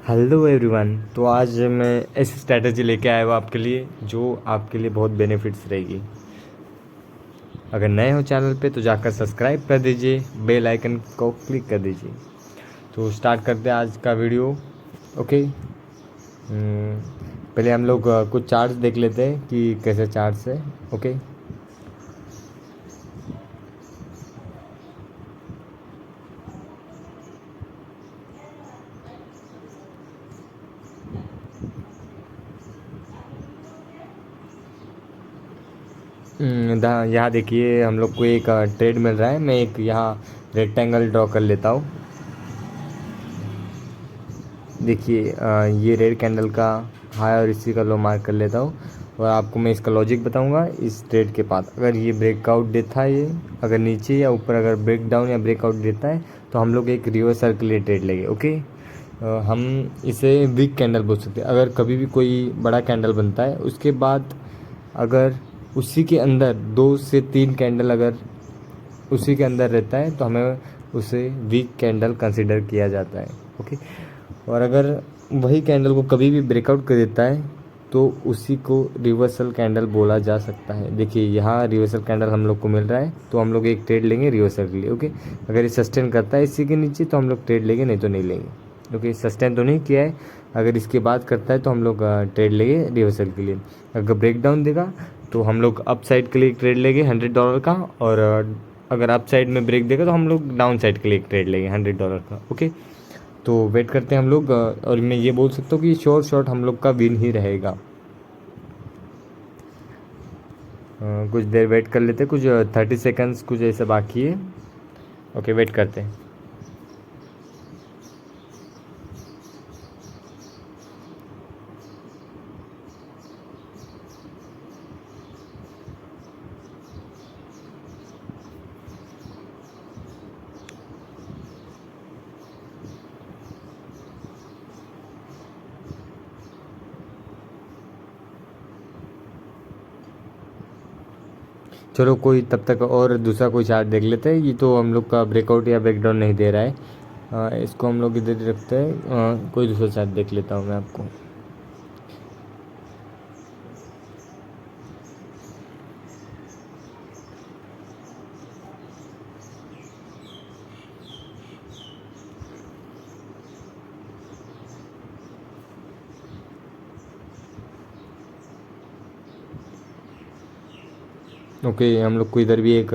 Hello everyone. तो आज मैं ऐसी स्ट्रैटेजी लेके आया हूँ आपके लिए जो आपके लिए बहुत बेनिफिट्स रहेगी। अगर नए हो चैनल पे तो जाकर सब्सक्राइब कर दीजिए, बेल आइकन को क्लिक कर दीजिए। तो स्टार्ट करते हैं आज का वीडियो। ओके। पहले हम लोग कुछ चार्ट्स देख लेते हैं कि कैसे चार्ट्स है। ओके। यहाँ देखिए हम लोग को एक ट्रेड मिल रहा है। मैं एक यहाँ रेक्टेंगल ड्रॉ कर लेता हूँ। देखिए ये रेड कैंडल का हाई और इसी का लो मार्क कर लेता हूँ और आपको मैं इसका लॉजिक बताऊंगा। इस ट्रेड के बाद अगर ये ब्रेकआउट देता है, ये अगर नीचे या ऊपर अगर ब्रेक डाउन या ब्रेकआउट देता है तो हम लोग एक रिवर्स सर्कुलर ट्रेड लेंगे। ओके। हम इसे वीक कैंडल बोल सकते हैं। अगर कभी भी कोई बड़ा कैंडल बनता है उसके बाद अगर उसी के अंदर 2 से 3 कैंडल अगर उसी के अंदर रहता है तो हमें उसे वीक कैंडल कंसिडर किया जाता है। ओके। और अगर वही कैंडल को कभी भी ब्रेकआउट कर देता है तो उसी को रिवर्सल कैंडल बोला जा सकता है। देखिए यहाँ रिवर्सल कैंडल हम लोग को मिल रहा है तो हम लोग एक ट्रेड लेंगे रिवर्सल के लिए। ओके। अगर ये सस्टेन करता है इसी के नीचे तो हम लोग ट्रेड लेंगे, नहीं तो नहीं लेंगे। ओके। सस्टेन तो नहीं किया है, अगर इसके बाद करता है तो हम लोग ट्रेड लेंगे रिवर्सल के लिए। अगर ब्रेक डाउन देगा तो हम लोग अप साइड के लिए एक ट्रेड लेंगे $100 का, और अगर अप साइड में ब्रेक देगा तो हम लोग डाउन साइड के लिए एक ट्रेड लेंगे $100 का। ओके। तो वेट करते हैं हम लोग, और मैं ये बोल सकता हूँ कि शॉर्ट हम लोग का विन ही रहेगा। कुछ देर वेट कर लेते हैं, कुछ 30 सेकंड्स कुछ ऐसा बाकी है। ओके वेट करते हैं। चलो कोई तब तक और दूसरा कोई चार्ट देख लेते हैं। ये तो हम लोग का ब्रेकआउट या ब्रेकडाउन नहीं दे रहा है, इसको हम लोग इधर ही रखते हैं। कोई दूसरा चार्ट देख लेता हूँ मैं आपको। ओके। हम लोग को इधर भी एक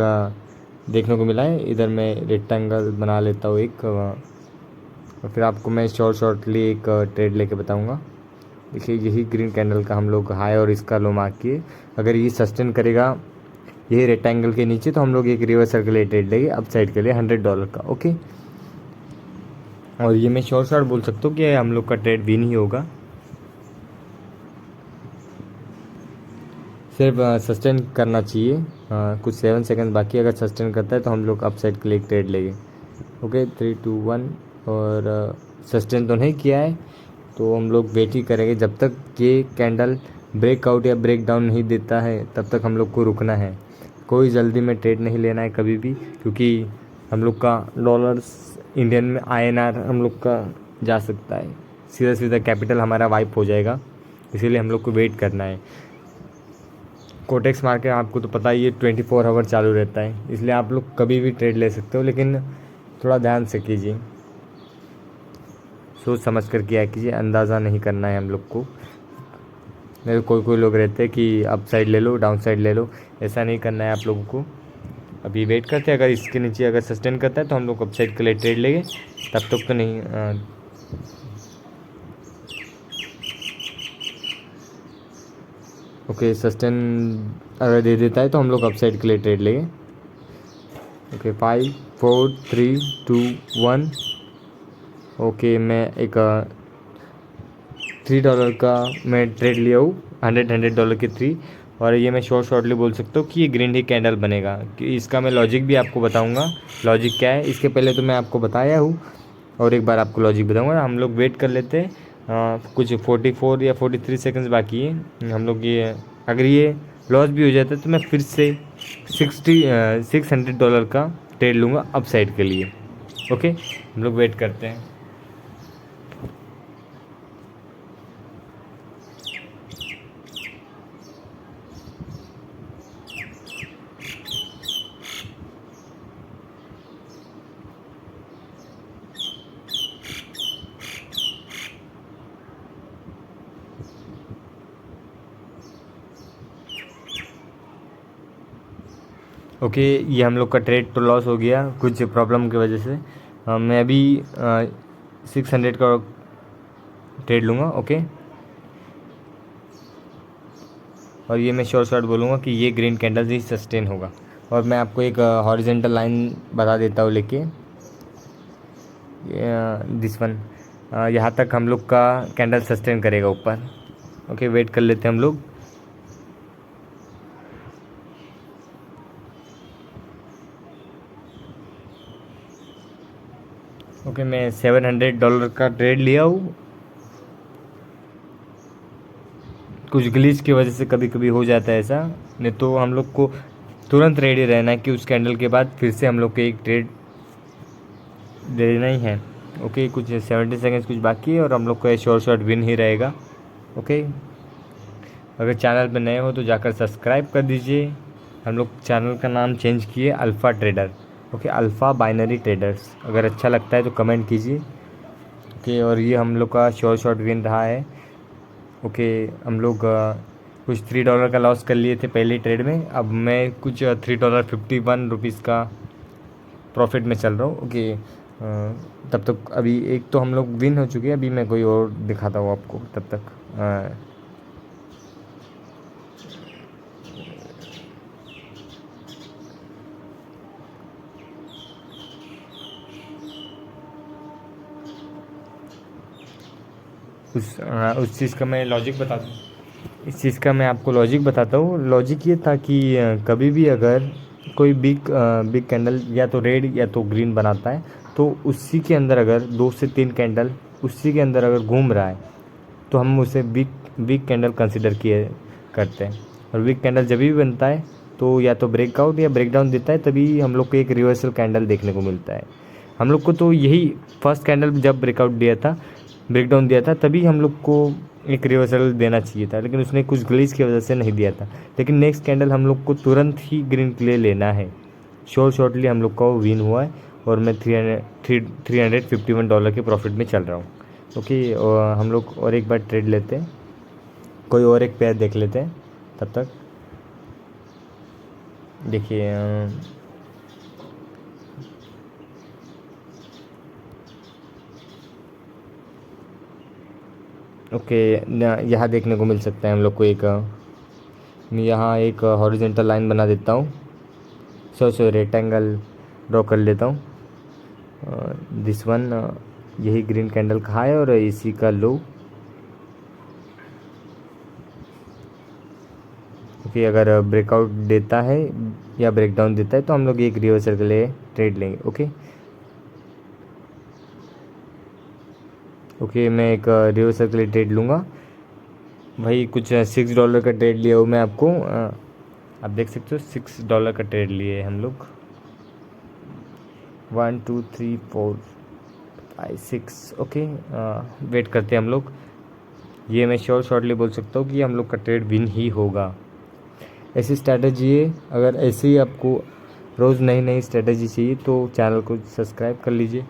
देखने को मिला है। इधर मैं रेक्टेंगल बना लेता हूँ एक, और फिर आपको मैं शॉर्टली एक ट्रेड लेके बताऊँगा। देखिए यही ग्रीन कैंडल का हम लोग हाई और इसका लो मार्क किए। अगर ये सस्टेन करेगा यही रेक्टेंगल के नीचे तो हम लोग एक रिवर्स सर्कुलर ट्रेड लेंगे अप साइड के लिए $100 का। ओके। और ये मैं शॉर्ट बोल सकता हूँ कि हम लोग का ट्रेड भी नहीं होगा, सिर्फ सस्टेन करना चाहिए। कुछ 7 सेकंड बाकी, अगर सस्टेन करता है तो हम लोग अप साइड के लिए एक ट्रेड लेंगे। ओके 3 2 1। और सस्टेन तो नहीं किया है तो हम लोग वेट ही करेंगे जब तक ये कैंडल ब्रेकआउट या ब्रेक डाउन नहीं देता है, तब तक हम लोग को रुकना है। कोई जल्दी में ट्रेड नहीं लेना है कभी भी, क्योंकि हम लोग का डॉलर्स इंडियन में INR हम लोग का जा सकता है, सीधा सीधा कैपिटल हमारा वाइप हो जाएगा। इसीलिए हम लोग को वेट करना है। कोटेक्स मार्केट आपको तो पता ही है 24 आवर चालू रहता है, इसलिए आप लोग कभी भी ट्रेड ले सकते हो, लेकिन थोड़ा ध्यान से कीजिए, सोच समझ कर किया कीजिए। अंदाज़ा नहीं करना है हम लोग को। नहीं तो कोई लोग रहते हैं कि अप साइड ले लो डाउन साइड ले लो, ऐसा नहीं करना है आप लोगों को। अभी वेट करते हैं, अगर इसके नीचे अगर सस्टेन करता है तो हम लोग अप साइड के लिए ट्रेड लेंगे, तब तक तो नहीं। ओके सस्टेन अगर दे देता है तो हम लोग अप साइड के लिए ट्रेड लेंगे। ओके 5 4 3 2 1। ओके मैं एक $3 का मैं ट्रेड लिया हूँ, $100 के 3। और ये मैं शॉर्टली बोल सकता हूँ कि ये ग्रीन ही कैंडल बनेगा। कि इसका मैं लॉजिक भी आपको बताऊँगा, लॉजिक क्या है। इसके पहले तो मैं आपको बताया हूँ और एक बार आपको लॉजिक बताऊँगा। हम लोग वेट कर लेते हैं, कुछ 44 या 43 सेकंड्स बाकी है। हम लोग ये अगर ये लॉस भी हो जाता है तो मैं फिर से $600 का ट्रेड लूँगा अप साइड के लिए। ओके हम लोग वेट करते हैं। ओके, ये हम लोग का ट्रेड तो लॉस हो गया कुछ प्रॉब्लम की वजह से। मैं अभी 600 का ट्रेड लूँगा। ओके, और ये मैं शॉर्ट शॉर्ट बोलूँगा कि ये ग्रीन कैंडल ही सस्टेन होगा। और मैं आपको एक हॉरिजेंटल लाइन बता देता हूँ लेके, दिस वन, यहाँ तक हम लोग का कैंडल सस्टेन करेगा ऊपर। ओके, वेट कर लेते हैं हम लोग। ओके, मैं $700 का ट्रेड लिया हूँ। कुछ ग्लिच की वजह से कभी कभी हो जाता है ऐसा, नहीं तो हम लोग को तुरंत रेडी रहना है कि उस कैंडल के बाद फिर से हम लोग को एक ट्रेड देना ही है। ओके, कुछ 70 सेकेंड्स कुछ बाकी है और हम लोग का शॉर्ट शॉर्ट विन ही रहेगा। ओके, अगर चैनल पे नए हो तो जाकर सब्सक्राइब कर दीजिए। हम लोग चैनल का नाम चेंज किए alpha trader. Okay, alpha binary traders. अगर अच्छा लगता है तो कमेंट कीजिए। ओके, और ये हम लोग का शॉर्ट शॉर्ट विन रहा है। ओके, हम लोग कुछ $3 का लॉस कर लिए थे पहले ट्रेड में। अब मैं कुछ $3.51 का प्रॉफिट में चल रहा हूँ। ओके, तब तक अभी एक तो हम लोग विन हो चुके हैं। अभी मैं कोई और दिखाता हूँ आपको तब तक। उस चीज़ का मैं लॉजिक बता दूँ। इस चीज़ का मैं आपको लॉजिक बताता हूँ। लॉजिक ये था कि कभी भी अगर कोई बिग कैंडल या तो रेड या तो ग्रीन बनाता है, तो उसी के अंदर अगर 2 से 3 कैंडल उसी के अंदर अगर घूम रहा है तो हम उसे बिग कैंडल कंसिडर किए करते हैं। और बिग कैंडल जब भी बनता है तो या तो ब्रेकआउट या ब्रेकडाउन देता है, तभी हम लोग को एक रिवर्सल कैंडल देखने को मिलता है। हम लोग को तो यही फर्स्ट कैंडल जब ब्रेकआउट दिया था, ब्रेकडाउन दिया था, तभी हम लोग को एक रिवर्सल देना चाहिए था, लेकिन उसने कुछ ग्लिच की वजह से नहीं दिया था। लेकिन नेक्स्ट कैंडल हम लोग को तुरंत ही ग्रीन के लिए लेना है। शॉर्टली हम लोग का वो विन हुआ है और मैं $351 के प्रॉफिट में चल रहा हूँ। ओके, और हम लोग और एक बार ट्रेड लेते हैं, कोई और एक पेयर देख लेते हैं तब तक। देखिए, ओके, यहाँ देखने को मिल सकता है हम लोग को एक, मैं यहाँ एक हॉरिजेंटल लाइन बना देता हूँ। रेक्टेंगल ड्रॉ कर लेता हूँ। दिस वन, यही ग्रीन कैंडल का हाई और इसी का लो। ओके, अगर ब्रेकआउट देता है या ब्रेकडाउन देता है तो हम लोग एक रिवर्सल के लिए ट्रेड लेंगे। ओके, ओके, मैं एक रिवर्सल के लिए ट्रेड लूँगा। भाई कुछ $6 का ट्रेड लिया हूँ मैं आपको, आप देख सकते हो $6 का ट्रेड लिए हम लोग। 1 2 3 4 5 6। ओके, वेट करते हैं हम लोग। ये मैं शॉर्टली बोल सकता हूँ कि हम लोग का ट्रेड विन ही होगा। ऐसी स्ट्रैटेजी है। अगर ऐसे ही आपको रोज़ नई नई स्ट्रैटेजी चाहिए तो चैनल को सब्सक्राइब कर लीजिए।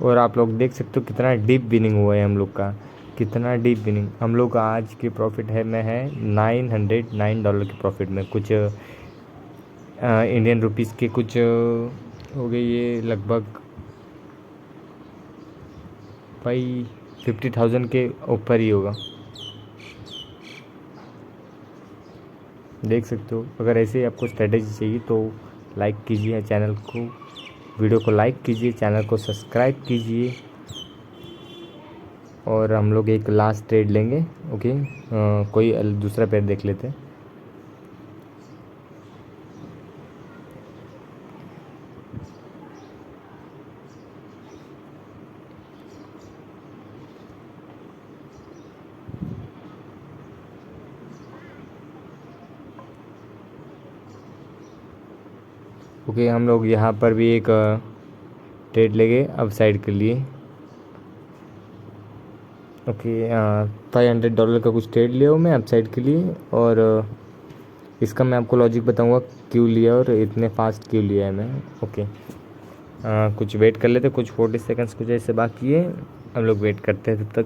और आप लोग देख सकते हो कितना डीप विनिंग हुआ है हम लोग का, कितना डीप विनिंग। हम लोग का आज की प्रॉफिट है में है $909 के प्रॉफिट में। कुछ इंडियन रुपीज़ के कुछ हो गई, ये लगभग भाई 50,000 के ऊपर ही होगा। देख सकते हो। अगर ऐसे ही आपको स्ट्रेटेजी चाहिए तो लाइक कीजिए चैनल को, वीडियो को लाइक कीजिए, चैनल को सब्सक्राइब कीजिए। और हम लोग एक लास्ट ट्रेड लेंगे। ओके, कोई दूसरा पेयर देख लेते हैं। ओके, हम लोग यहाँ पर भी एक ट्रेड ले गए अप साइड के लिए। ओके, $500 का कुछ ट्रेड लिया हूँ मैं अप साइड के लिए, और इसका मैं आपको लॉजिक बताऊँगा क्यों लिया और इतने फास्ट क्यों लिया है मैं। ओके, कुछ वेट कर लेते, कुछ 40 सेकंड्स कुछ ऐसे बाकी है, हम लोग वेट करते हैं तब तक।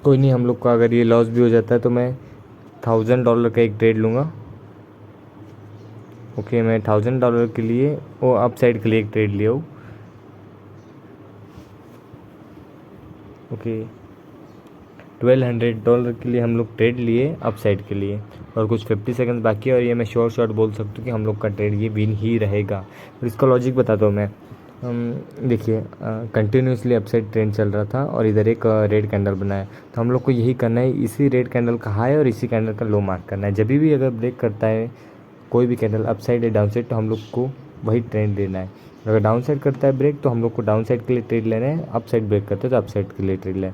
कोई नहीं, हम लोग का अगर ये लॉस भी हो जाता है तो मैं $1000 का एक ट्रेड लूँगा। ओके, मैं $1000 के लिए वो अप साइड के लिए एक ट्रेड लिया हूँ। ओके, $1200 के लिए हम लोग ट्रेड लिए अप साइड के लिए, और कुछ 50 सेकंड बाकी है, और ये मैं शॉर्ट शॉर्ट बोल सकता हूँ कि हम लोग का ट्रेड ये विन ही रहेगा। और इसका लॉजिक बताता हूँ मैं। देखिए, कंटिन्यूसली अपसाइड ट्रेंड चल रहा था और इधर एक रेड कैंडल बनाया, तो हम लोग को यही करना है, इसी रेड कैंडल का हाई और इसी कैंडल का लो मार्क करना है। जब भी अगर ब्रेक करता है कोई भी कैंडल अपसाइड या डाउन साइड, तो हम लोग को वही ट्रेंड लेना है। अगर डाउन साइड करता है ब्रेक तो हम लोग को डाउन साइड के लिए ट्रेड लेना है, अप साइड ब्रेक करता है तो अप साइड के लिए ट्रेड लेना है।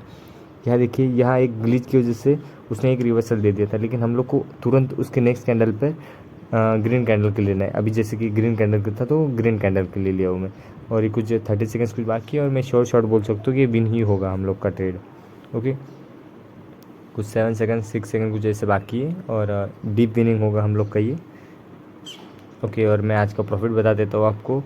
यहाँ देखिए, यहाँ एक ग्लिच की वजह से उसने एक रिवर्सल दे दिया था, लेकिन हम लोग को तुरंत उसके नेक्स्ट कैंडल पर ग्रीन कैंडल के लेना है। अभी जैसे कि ग्रीन कैंडल का था तो ग्रीन कैंडल के लिए लिया हूँ मैं, और ये कुछ 30 सेकंड्स कुछ बाकी है, और मैं शॉर्ट शॉर्ट बोल सकता हूँ कि ये विन ही होगा हम लोग का ट्रेड। ओके, कुछ 7 सेकंड 6 सेकंड कुछ ऐसे बाकी है, और डीप विनिंग होगा हम लोग का ये। ओके, और मैं आज का प्रॉफिट बता देता हूँ आपको।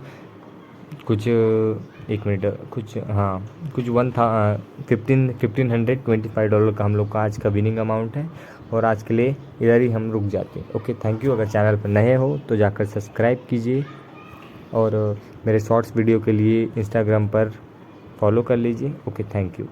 कुछ 1 मिनट, कुछ हाँ, कुछ $1525 का हम लोग का आज का विनिंग अमाउंट है, और आज के लिए इधर ही हम रुक जाते हैं। Okay, thank you. अगर चैनल पर नए हो तो जाकर सब्सक्राइब कीजिए, और मेरे शॉर्ट्स वीडियो के लिए इंस्टाग्राम पर फॉलो कर लीजिए। Okay, thank you.